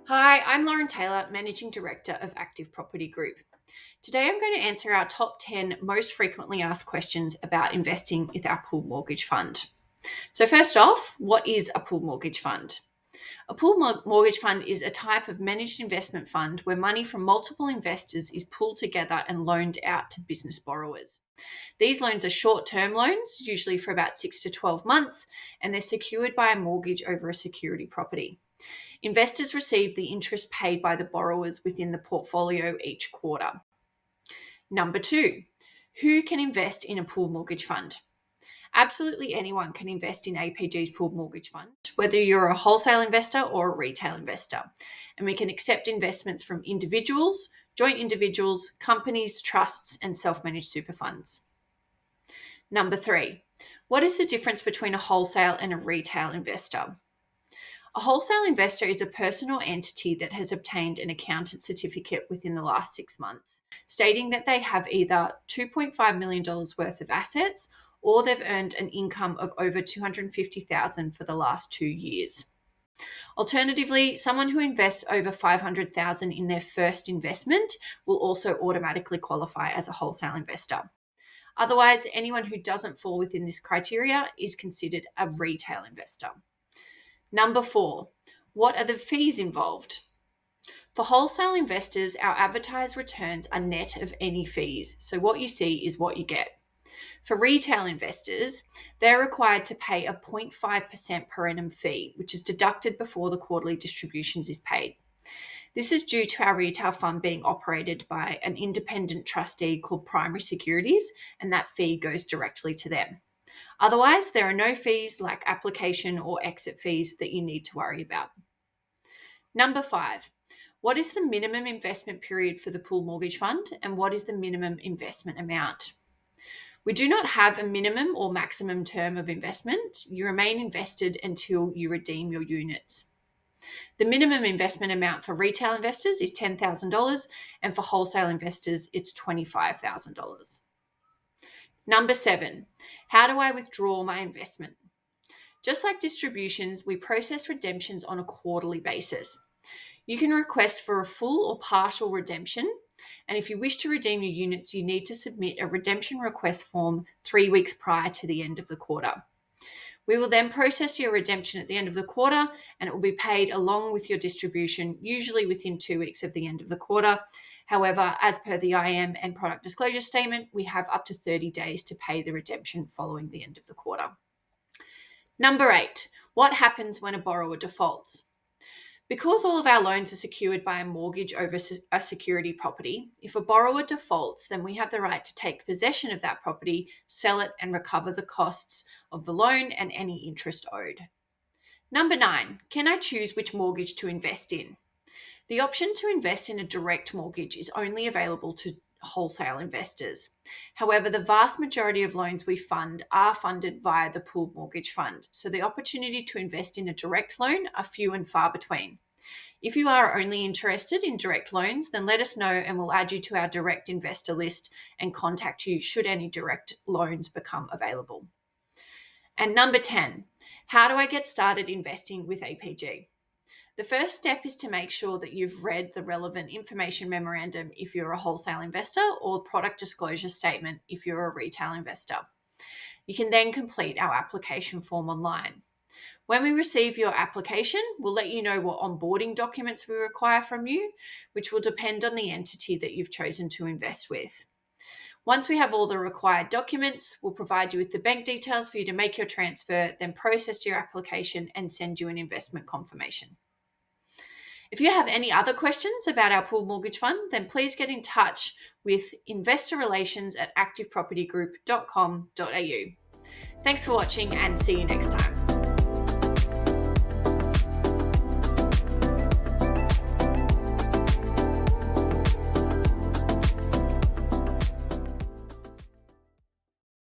Hi, I'm Lauren Taylor, Managing Director of Active Property Group. Today I'm going to answer our top 10 most frequently asked questions about investing with our pooled mortgage fund. So, first off, what is a pooled mortgage fund? A mortgage fund is a type of managed investment fund where money from multiple investors is pooled together and loaned out to business borrowers. These loans are short term loans, usually for about 6 to 12 months, and they're secured by a mortgage over a security property. Investors receive the interest paid by the borrowers within the portfolio each quarter. Number two, who can invest in a pooled mortgage fund? Absolutely anyone can invest in APG's pooled mortgage fund, whether you're a wholesale investor or a retail investor. And we can accept investments from individuals, joint individuals, companies, trusts, and self managed super funds. Number three, what is the difference between a wholesale and a retail investor? A wholesale investor is a person or entity that has obtained an accountant certificate within the last 6 months, stating that they have either $2.5 million worth of assets or they've earned an income of over $250,000 for the last 2 years. Alternatively, someone who invests over $500,000 in their first investment will also automatically qualify as a wholesale investor. Otherwise, anyone who doesn't fall within this criteria is considered a retail investor. Number four, what are the fees involved? For wholesale investors, our advertised returns are net of any fees. So what you see is what you get. For retail investors, they're required to pay a 0.5% per annum fee, which is deducted before the quarterly distributions is paid. This is due to our retail fund being operated by an independent trustee called Primary Securities, and that fee goes directly to them. Otherwise, there are no fees like application or exit fees that you need to worry about. Number five, what is the minimum investment period for the pooled mortgage fund and what is the minimum investment amount? We do not have a minimum or maximum term of investment. You remain invested until you redeem your units. The minimum investment amount for retail investors is $10,000 and for wholesale investors, it's $25,000. Number seven, how do I withdraw my investment? Just like distributions, we process redemptions on a quarterly basis. You can request for a full or partial redemption, and if you wish to redeem your units, you need to submit a redemption request form 3 weeks prior to the end of the quarter. We will then process your redemption at the end of the quarter, and it will be paid along with your distribution, usually within 2 weeks of the end of the quarter. However, as per the IM and product disclosure statement, we have up to 30 days to pay the redemption following the end of the quarter. Number eight, what happens when a borrower defaults? Because all of our loans are secured by a mortgage over a security property, if a borrower defaults, then we have the right to take possession of that property, sell it, and recover the costs of the loan and any interest owed. Number nine, can I choose which mortgage to invest in? The option to invest in a direct mortgage is only available to wholesale investors. However, the vast majority of loans we fund are funded via the pooled mortgage fund, so the opportunity to invest in a direct loan are few and far between. If you are only interested in direct loans, then let us know and we'll add you to our direct investor list and contact you should any direct loans become available. And number 10, how do I get started investing with APG? The first step is to make sure that you've read the relevant information memorandum if you're a wholesale investor or product disclosure statement if you're a retail investor. You can then complete our application form online. When we receive your application, we'll let you know what onboarding documents we require from you, which will depend on the entity that you've chosen to invest with. Once we have all the required documents, we'll provide you with the bank details for you to make your transfer, then process your application and send you an investment confirmation. If you have any other questions about our pooled mortgage fund, then please get in touch with investorrelations@activepropertygroup.com.au. Thanks for watching and see you next time.